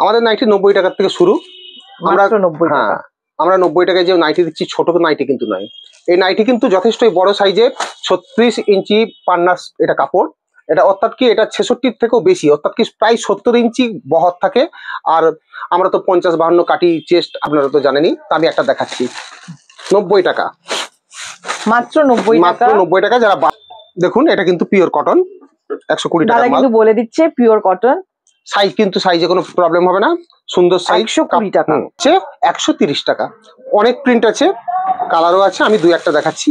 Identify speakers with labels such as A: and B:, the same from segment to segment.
A: আমাদের নাইটি 90 টাকা থেকে শুরু। আমরা
B: 90 টাকা।
A: আমরা 90 টাকায় যে নাইটি দিচ্ছি ছোট নাইটি কিন্তু নয়, এই নাইটি কিন্তু যথেষ্টই বড় সাইজের, 36 ইঞ্চি পান্নাস এটা কাপড়। এটা অর্থাৎ কি এটা 66 থেকেও বেশি, অর্থাৎ কি প্রায় 70 ইঞ্চি বহর থাকে। আর আমরা তো 50-52 কাটি চেস্ট, আপনারা তো জানেনই। তা আমি একটা দেখাচ্ছি 90 টাকা,
B: মাত্র 90 টাকা।
A: মাত্র 90 টাকা। যারা দেখুন এটা কিন্তু পিওর কটন, 120 টাকা
B: কিন্তু বলে দিচ্ছে পিওর কটন।
A: সাইজ কিন্তু সাইজে কোনো প্রবলেম হবে না, সুন্দর সাইজ।
B: 120 টাকা,
A: 130 টাকা। অনেক প্রিন্ট আছে, কালারও আছে, আমি দুই একটা দেখাচ্ছি।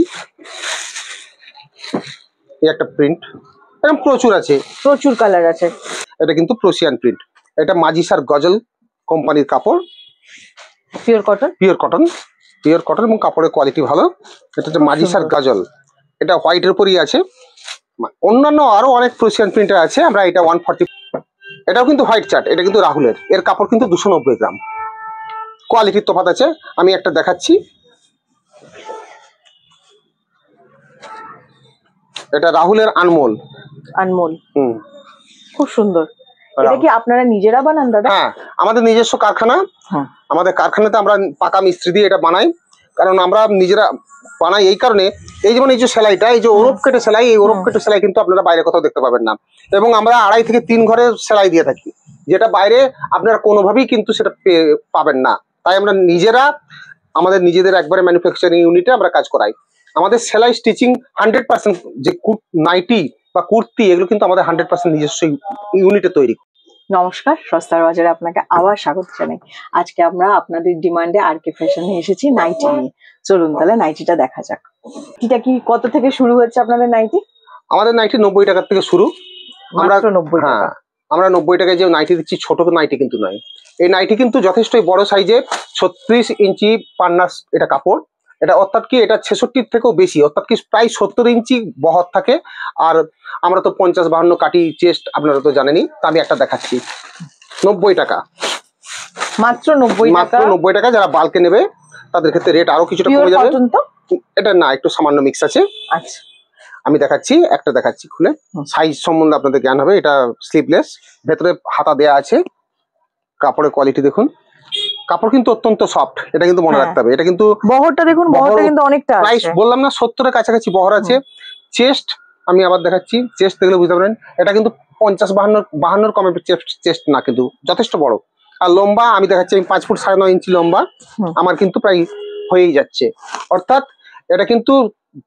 A: এই একটা প্রিন্ট, এরকম প্রচুর আছে,
B: প্রচুর কালার আছে।
A: এটা কিন্তু প্রোসিয়ান প্রিন্ট, এটা মাজিসার গজল কোম্পানির কাপড়,
B: pure cotton.
A: Pure cotton, pure cotton এবং কাপড়ের কোয়ালিটি ভালো। এটা হচ্ছে মাজিসার গজল, এটা হোয়াইটের উপরই আছে। অন্যান্য আরো অনেক প্রোসিয়ান প্রিন্টার আছে। আমরা এটা 140, এটাও কিন্তু হোয়াইট চার্ট, এটা কিন্তু রাহুলের, এর কাপড় কিন্তু 290 গ্রাম, কোয়ালিটির তফাৎ আছে। আমি একটা দেখাচ্ছি, এটা রাহুলের আনমোল।
B: আনমোল, খুব সুন্দর। এটা কি আপনারা নিজেরা বানান দাদা?
A: হ্যাঁ, আমাদের নিজস্ব কারখানা। আমাদের কারখানাতে আমরা পাকা মিস্ত্রি দিয়ে এটা বানাই, কারণ আমরা নিজেরা বানাই এই কারণে। এই যেমন এই যে সেলাইটা, এই যে ওরপ কেটে সেলাই, এই ওরপ কেটে সেলাই কিন্তু আপনারা বাইরে কোথাও দেখতে পাবেন না। এবং আমরা 2.5 থেকে 3 ঘরের সেলাই দিয়ে থাকি, যেটা বাইরে আপনারা কোনোভাবেই কিন্তু সেটা পাবেন না। তাই আমরা নিজেরা আমাদের নিজেদের একবারে ম্যানুফ্যাকচারিং ইউনিটে আমরা কাজ করাই। আমাদের সেলাই স্টিচিং 100%, যে নাইটি বা কুর্তি এগুলো কিন্তু আমাদের 100% নিজস্ব ইউনিটে তৈরি।
B: নমস্কার, সস্তার বাজারে আপনাকে আবার স্বাগত জানাই। আজকে আমরা আপনাদের ডিমান্ডে আরকে ফ্যাশনে এসেছি নাইটি নিয়ে। চলুন তাহলে নাইটিটা দেখা যাক। এটা কি কত থেকে শুরু হচ্ছে আপনাদের নাইটি?
A: আমাদের নাইটি 90 টাকা থেকে শুরু। আমরা
B: 90 টাকা।
A: আমরা 90 টাকায় যে নাইটি দিচ্ছি ছোট নাইটি কিন্তু নয়, এই নাইটি কিন্তু যথেষ্টই বড় সাইজের, 36 ইঞ্চি পান্নাস এটা কাপড়। এটা অর্থাৎ কি এটা 66 থেকেও বেশি, অর্থাৎ কি প্রায় 70 ইঞ্চি বহর থাকে। আর আমরা তো 50-52 কাটি চেস্ট, আপনারা তো জানেনই। তা আমি একটা দেখাচ্ছি 90 টাকা,
B: মাত্র 90 টাকা।
A: মাত্র 90 টাকা। যারা বাল্কে নেবে তাদের ক্ষেত্রে রেট আরো কিছুটা কমে যাবে। এটা না, একটু সামান্য মিক্স আছে।
B: আচ্ছা,
A: আমি দেখাচ্ছি, একটা দেখাচ্ছি খুলে, সাইজ সম্বন্ধে আপনাদের জ্ঞান হবে। এটা স্লিভলেস, ভেতরে হাতা দেয়া আছে। কাপড়ের কোয়ালিটি দেখুন, কাপড় কিন্তু অত্যন্ত সফট, এটা কিন্তু মনে রাখতে হবে। এটা কিন্তু
B: বহরটা দেখুন, বহরটা কিন্তু অনেকটা আছে।
A: প্রাইস বললাম না 70 এর কাছাকাছি বহর আছে। চেস্ট আমি আবার দেখাচ্ছি, চেস্ট দেখলে বুঝতে পারেন এটা কিন্তু 50-52 কমের চেস্ট না, কিন্তু যথেষ্ট বড়। আর লম্বা আমি দেখাচ্ছি, আমি 5 ফুট 9.5 ইঞ্চি লম্বা, আমার কিন্তু প্রায় হয়েই যাচ্ছে। অর্থাৎ এটা কিন্তু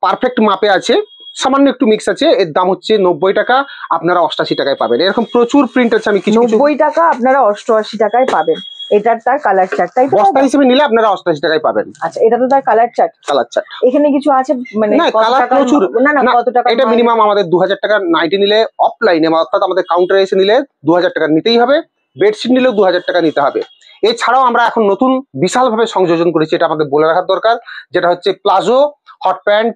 A: পারফেক্ট মাপে আছে, সামান্য একটু মিক্স আছে। এর দাম হচ্ছে 90 টাকা, আপনারা 88 টাকায় পাবেন। এরকম প্রচুর প্রিন্ট আছে। আমি কিছু
B: 90 টাকা আপনারা 88 টাকায় পাবেন। এটার তার কালার চার্ট, তাই তো?
A: বস্তা হিসেবে নিলে আপনারা 88 টাকায় পাবেন।
B: আচ্ছা, এটা তো তার কালার চার্ট।
A: কালার চার্ট
B: এখানে কিছু আছে মানে
A: না,
B: কত
A: কালার
B: টাকা?
A: প্রচুর।
B: না কত টাকা?
A: এটা মিনিমাম আমাদের 2000 টাকা নাইটি নিলে, অফলাইনে অর্থাৎ আমাদের কাউন্টারে এসে নিলে 2000 টাকা নিতেই হবে। বেডশিট নিলেও 2000 টাকা নিতে হবে। এছাড়াও আমরা এখন নতুন বিশালভাবে সংযোজন করেছি, এটা আমাদের বলে রাখার দরকার, যেটা হচ্ছে প্লাজো, হট প্যান্ট,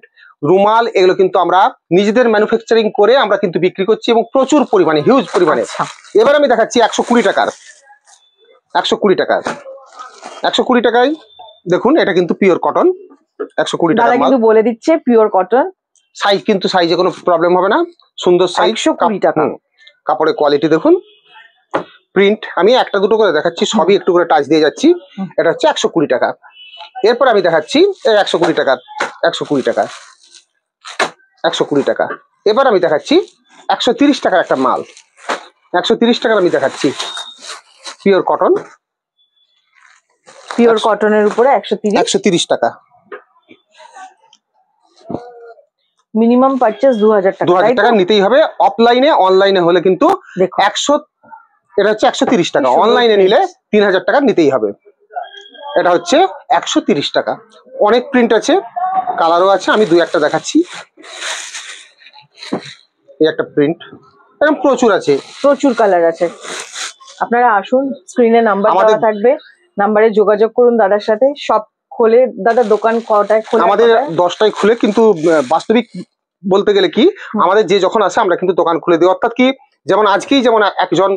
A: রুমাল। এগুলো কিন্তু আমরা নিজেদের ম্যানুফ্যাকচারিং করে আমরা কিন্তু বিক্রি করছি, এবং প্রচুর পরিমাণে, হিউজ পরিমাণে। এবার আমি দেখাচ্ছি 120 টাকার, 120 টাকার, 120 টাকায় দেখুন, এটা কিন্তু পিওর কটন, 120 টাকা
B: কিন্তু বলে দিচ্ছে পিওর কটন।
A: সাইজ কিন্তু সাইজে কোনো প্রবলেম হবে না, সুন্দর সাইজ।
B: 120 টাকা।
A: কাপড়ের কোয়ালিটি দেখুন, প্রিন্ট আমি একটা দুটো করে দেখাচ্ছি, সবই একটু করে টাচ দিয়ে যাচ্ছি। এটা হচ্ছে 120 টাকা। এরপর আমি দেখাচ্ছি 120 টাকা, 120 টাকা, 120 টাকা। এবার আমি দেখাচ্ছি 130 টাকার একটা মাল, 130 টাকার আমি দেখাচ্ছি পিওর কটন,
B: পিওর কটনের উপরে
A: 130 টাকা।
B: মিনিমাম পারচেজ 2000 টাকা,
A: 2000 টাকা নিতেই হবে। অফলাইনে, অনলাইনে হলে কিন্তু 100, এটা হচ্ছে 130 টাকা। অনলাইনে নিলে 3000 টাকা নিতেই হবে। এটা হচ্ছে 130 টাকা। অনেক প্রিন্ট আছে, কালারও আছে, আমি দুই একটা দেখাচ্ছি। এই একটা প্রিন্ট, এরকম প্রচুর আছে,
B: প্রচুর কালার আছে। আপনারা আসুন, স্ক্রিনে নাম্বার দেওয়া থাকবে, নাম্বারে যোগাযোগ করুন দাদার সাথে। সব খোলে দাদা, দোকান কটায় খোলে?
A: আমাদের 10টায় খুলে, কিন্তু বাস্তবিক বলতে গেলে কি, আমাদের যে যখন আসে আমরা কিন্তু দোকান খুলে দিই। অর্থাৎ কি, যেমন আজকেই যেমন একজন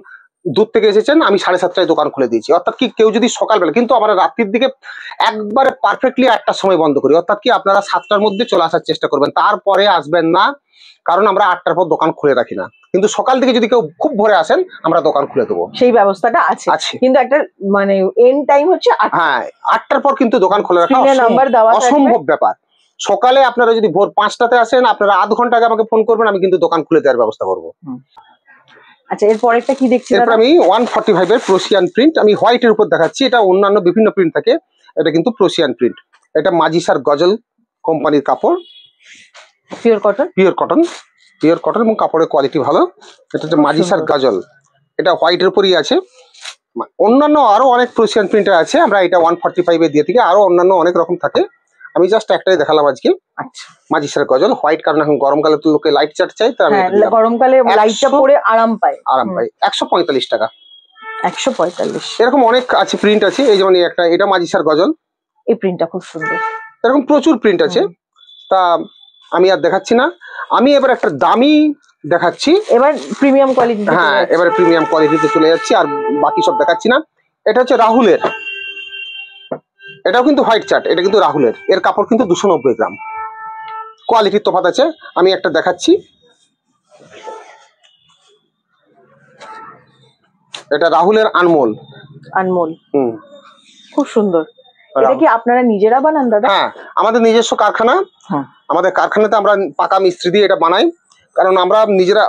A: দূর থেকে এসেছেন, আমি 7:30টায় দোকান খুলে দিয়েছি। অর্থাৎ কি কেউ যদি সকালবেলা, কিন্তু আমরা রাত্রির দিকে একবারে পারফেক্টলি 8টার সময় বন্ধ করি। অর্থাৎ কি আপনারা 7টার মধ্যে চলে আসার চেষ্টা করবেন, তারপরে আসবেন না, কারণ আমরা 8টার পর দোকান খুলে রাখি না। কিন্তু সকাল থেকে যদি কেউ খুব ভোরে আসেন, আমরা দোকান খুলে দেবো,
B: সেই ব্যবস্থাটা আছে। কিন্তু একটা মানে এন্ড টাইম হচ্ছে 8।
A: হ্যাঁ, 8টার পর কিন্তু দোকান খুলে রাখা
B: নাম্বার দেওয়া
A: অসম্ভব ব্যাপার। সকালে আপনারা যদি ভোর 5টাতে আসেন, আপনারা আধ ঘন্টা আগে আমাকে ফোন করবেন, আমি কিন্তু দোকান খুলে দেওয়ার ব্যবস্থা করবো।
B: আচ্ছা, এরপরেরটা কি দেখছি?
A: এরপর আমি 145 এর প্রোসিয়ান প্রিন্ট, আমি হোয়াইটের উপর দেখাচ্ছি। এটা অন্যান্য বিভিন্ন প্রিন্ট থাকে, এটা কিন্তু প্রোসিয়ান প্রিন্ট। এটা মাজিসার গজল কোম্পানির কাপড়,
B: pure cotton.
A: Pure cotton, pure cotton এবং কাপড়ের কোয়ালিটি ভালো। এটা হচ্ছে মাজিসার গজল, এটা হোয়াইটের উপরই আছে। অন্যান্য আরো অনেক প্রোসিয়ান প্রিন্টার আছে, আমরা এটা 145 এ দিয়ে থাকি। আরো অন্যান্য অনেক রকম থাকে, আমি জাস্ট একটাই দেখালাম আজকে।
B: আচ্ছা,
A: মাজিসার গজল হোয়াইট, কারণ এখন গরমকালে তো লোকে লাইট চাট চাই, তো আমি
B: গরমকালে লাইটটা পরে আরাম পায়।
A: 145 টাকা।
B: 145।
A: এরকম অনেক আছে, প্রিন্ট আছে। এই যেমন একটা, এটা মাজিসার গজল,
B: এই প্রিন্টটা খুব সুন্দর।
A: এরকম প্রচুর প্রিন্ট আছে, তা আমি আর দেখাচ্ছি না। আমি এবার একটা দামি দেখাচ্ছি,
B: এবার প্রিমিয়াম কোয়ালিটি।
A: হ্যাঁ, এবারে প্রিমিয়াম কোয়ালিটিতে চলে যাচ্ছি, আর বাকি সব দেখাচ্ছি না। এটা হচ্ছে রাহুলের, এটাও কিন্তু হোয়াইট চার্ট, এটা কিন্তু রাহুলের। এর কাপড় কিন্তু 290 গ্রাম, কোয়ালিটির তফাৎ আছে। আমি একটা দেখাচ্ছি, এটা রাহুলের আনমোল।
B: আনমোল, খুব সুন্দর। এটা কি আপনারা নিজেরা বানান দাদা?
A: হ্যাঁ, আমাদের নিজস্ব কারখানা। আমাদের কারখানাতে আমরা পাকা মিস্ত্রি দিয়ে এটা বানাই, কারণ আমরা নিজেরা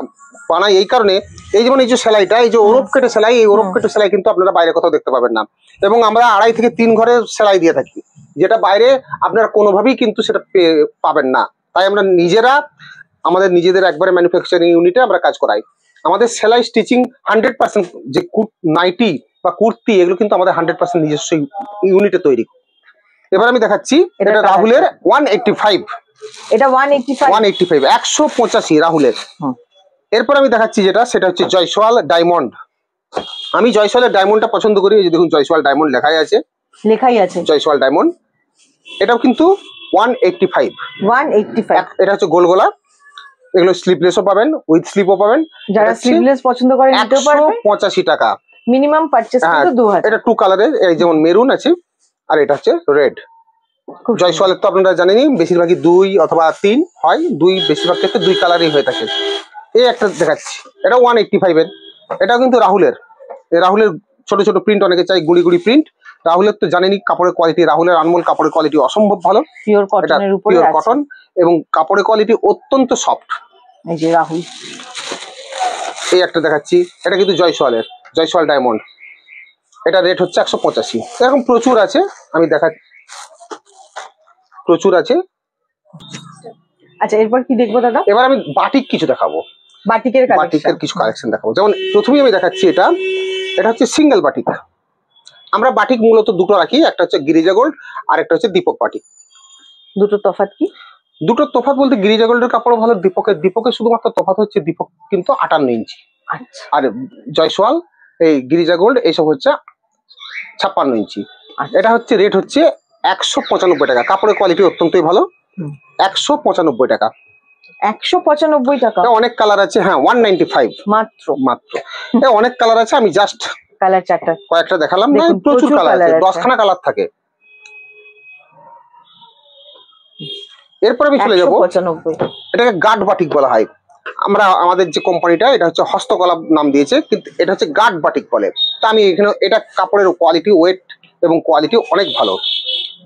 A: বানাই এই কারণে। এই যেমন এই যে সেলাইটা, এই যে ওরপ কেটে সেলাই, এই ওরপ কেটে সেলাই কিন্তু আপনারা বাইরে কোথাও দেখতে পাবেন না। এবং আমরা 2.5 থেকে 3 ঘরের সেলাই দিয়ে থাকি, যেটা বাইরে আপনারা কোনোভাবেই কিন্তু সেটা পাবেন না। তাই আমরা নিজেরা আমাদের নিজেদের একবারে ম্যানুফ্যাকচারিং ইউনিটে আমরা কাজ করাই। আমাদের সেলাই স্টিচিং 100%, যে নাইটি বা কুর্তি, এগুলো কিন্তু আমাদের 100% নিজস্ব ইউনিটে তৈরি। এবার আমি দেখাচ্ছি, এটা রাহুলের 185।
B: এটা 185
A: 185 রাহুলের। এরপর আমি দেখাচ্ছি যেটা, সেটা হচ্ছে জয়সওয়াল ডায়মন্ড। আমি জয়সওয়ালের ডায়মন্ডটা পছন্দ করি। এই যে দেখুন, জয়সওয়াল ডায়মন্ড লেখাই আছে, জয়সওয়াল ডায়মন্ড। এটাও কিন্তু 185। এটা হচ্ছে গোল গোলা, এগুলো স্লিপলেসও পাবেন, উইথ স্লিপও পাবেন।
B: যারা স্লিপলেস পছন্দ করেন নিতে পারবে।
A: 185 টাকা
B: মিনিমাম পারচেজ কিন্তু 2000।
A: এটা 2 কালারের, এই যেমন মেরুন আছে, আর এটা হচ্ছে রেড। জয়সওয়ালের তো আপনারা জানেনই, বেশিরভাগই 2 অথবা 3 হয়, 2 বেশিরভাগ ক্ষেত্রে 2 কালারই হয়ে থাকে। এই একটা দেখাচ্ছি, এটা 185 এর। এটাও কিন্তু রাহুলের। রাহুলের ছোট ছোট প্রিন্ট অনেকে চাই, গুড়ি গুড়ি প্রিন্ট। রাহুলের তো জানেনই কাপড়ের কোয়ালিটি, রাহুলের আনমোল কাপড়ের কোয়ালিটি অসম্ভব ভালো,
B: পিওর কটনের উপরে,
A: পিওর কটন, এবং কাপড়ের কোয়ালিটি অত্যন্ত সফট।
B: এই যে রাহুল,
A: এই একটা দেখাচ্ছি, এটা কিন্তু জয়সওয়ালের, জয়সওয়াল ডায়মন্ড। এটা রেট হচ্ছে 185। এরকম প্রচুর আছে, আমি দেখাচ্ছি, প্রচুর আছে।
B: আচ্ছা, এরপর কি দেখবো দাদা?
A: এবার আমি বাটিক কিছু দেখাবো,
B: বাটিকের
A: কিছু কালেকশন দেখাবো। যেমন প্রথমেই আমি দেখাচ্ছি, এটা হচ্ছে সিঙ্গেল বাটিক। আমরা বাটিক মূলত দুটো রাখি, একটা হচ্ছে গিরিজা গোল্ড, আর একটা হচ্ছে দীপক বাটিক।
B: দুটো তফাৎ কি?
A: দুটো তফাৎ বলতে, গিরিজা গোল্ডের কাপড় ভালো, দীপকের শুধুমাত্র তফাৎ হচ্ছে দীপক কিন্তু 58 ইঞ্চি, আর জয়সওয়াল, এই গিরিজা গোল্ড, এইসব হচ্ছে 56 ইঞ্চি। এটা হচ্ছে রেট হচ্ছে 195 টাকা। কাপড়ের কোয়ালিটি অত্যন্তই ভালো, 195 টাকা।
B: 195 টাকা।
A: অনেক কালার আছে, হ্যাঁ 195 মাত্র। অনেক কালার আছে, আমি জাস্ট
B: কালার চারটা
A: কয়েকটা দেখালাম না, প্রচুর কালার আছে, 10খানা কালার থাকে। এরপর আমি চলে যাবো, এটাকে গার্ড বাটিক বলা হয়। আমরা আমাদের যে কোম্পানিটা, এটা হচ্ছে হস্তকলা নাম দিয়েছে, কিন্তু এটা হচ্ছে গার্ড বাটিক বলে। তা আমি এখানে, এটা কাপড়ের কোয়ালিটি, ওয়েট এবং কোয়ালিটি অনেক ভালো।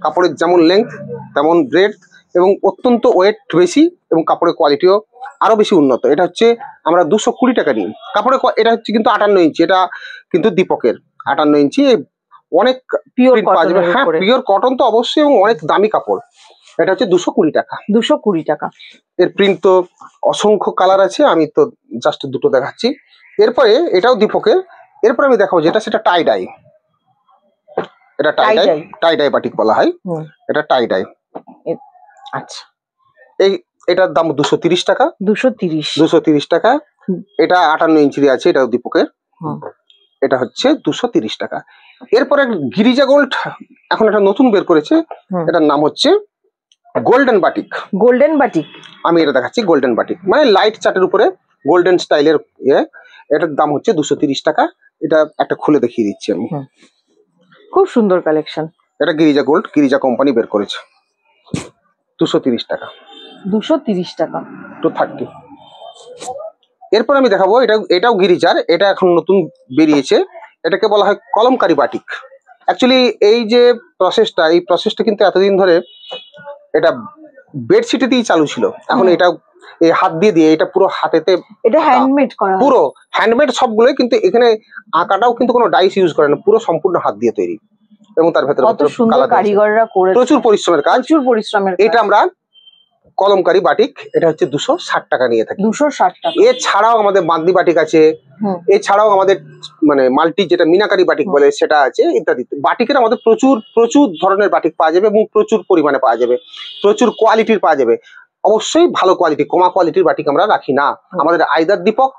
A: কাপড়ের যেমন লেন্থ তেমন ব্রেডথ, এবং অত্যন্ত ওয়েট বেশি, এবং কাপড়ের কোয়ালিটিও আরো বেশি উন্নত। এটা হচ্ছে আমরা 220 টাকা নিই কাপড়ের। এটা হচ্ছে কিন্তু 58 ইঞ্চি, এটা কিন্তু দীপকের 58 ইঞ্চি। অনেক পিওর পাওয়া যাবে, হ্যাঁ পিওর কটন তো অবশ্যই, এবং অনেক দামি কাপড়। এটা হচ্ছে 220 টাকা।
B: 220 টাকা।
A: এর প্রিন্ট তো অসংখ্য কালার আছে, আমি তো জাস্ট দুটো দেখাচ্ছি। এরপরে এটাও দীপকের। এরপর আমি দেখাবো যেটা, সেটা টাই ডাই। এটা টাই ডাই বাটিক বলা হয়, এটা টাই ডাই।
B: আচ্ছা,
A: এটার দাম 230 টাকা। 230 টাকা। এটা 58 ইঞ্চি আছে, এটাও দীপকের। এটা হচ্ছে 230 টাকা। এরপরে গিরিজা গোল্ড এখন একটা নতুন বের করেছে, এটার নাম হচ্ছে গোল্ডেন বাটিক। আমি এটা দেখাচ্ছি, গোল্ডেন বাটিক মানে লাইট চার্টের উপরে গোল্ডেন স্টাইলের। এটার দাম হচ্ছে 230 টাকা। এটা একটা খুলে দেখিয়ে দিচ্ছি আমি।
B: খুব সুন্দর কালেকশন।
A: এটা গিরিজা গোল্ড, গিরিজা কোম্পানি বের করেছে, 230 টাকা।
B: 230 টাকা।
A: 230। এরপর আমি দেখাবো এটাও গিরিজার, এটা এখন নতুন বেরিয়েছে, এটাকে বলা হয় কলমকারী বাটিক। অ্যাকচুয়ালি এই যে এই প্রসেসটা কিন্তু এতদিন ধরে এটা বেডশিটেতেই চালু ছিল, এখন এটা এই হাত দিয়ে এটা পুরো হাতেতে,
B: এটা হ্যান্ডমেড করা,
A: পুরো হ্যান্ডমেড সবগুলোই, কিন্তু এখানে আঁকাটাও কিন্তু কোনো ডাইস ইউজ করে না, পুরো সম্পূর্ণ হাত দিয়ে তৈরি, এবং তার ভেতরে
B: কত সুন্দর কারিগররা করেছে,
A: প্রচুর পরিশ্রমের কাজ,
B: প্রচুর পরিশ্রমের কাজ।
A: এটা আমরা কলমকারী বাটিক, এটা হচ্ছে 260 টাকা নিয়ে থাকি।
B: 260 টাকা।
A: এছাড়াও আমাদের বাঁধনি বাটিক আছে, এছাড়াও আমাদের মানে মাল্টি যেটা মিনাকারি বাটিক বলে সেটা আছে, ইত্যাদি। বাটিকের আমাদের প্রচুর প্রচুর ধরনের বাটিক পাওয়া যাবে এবং প্রচুর পরিমাণে পাওয়া যাবে, প্রচুর কোয়ালিটির পাওয়া যাবে। অবশ্যই ভালো কোয়ালিটি, কমা কোয়ালিটির বাটিক আমরা রাখি না, আমাদের আইদার দীপক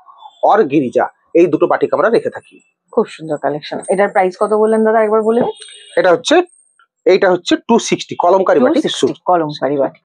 A: অর গিরিজা, এই দুটো বাটিক আমরা রেখে থাকি।
B: খুব সুন্দর কালেকশন। এটার প্রাইস কত বললেন দাদা, একবার বলে?
A: এইটা হচ্ছে 260 কলমকারী বাটিক।
B: কলমকারী বাটিক।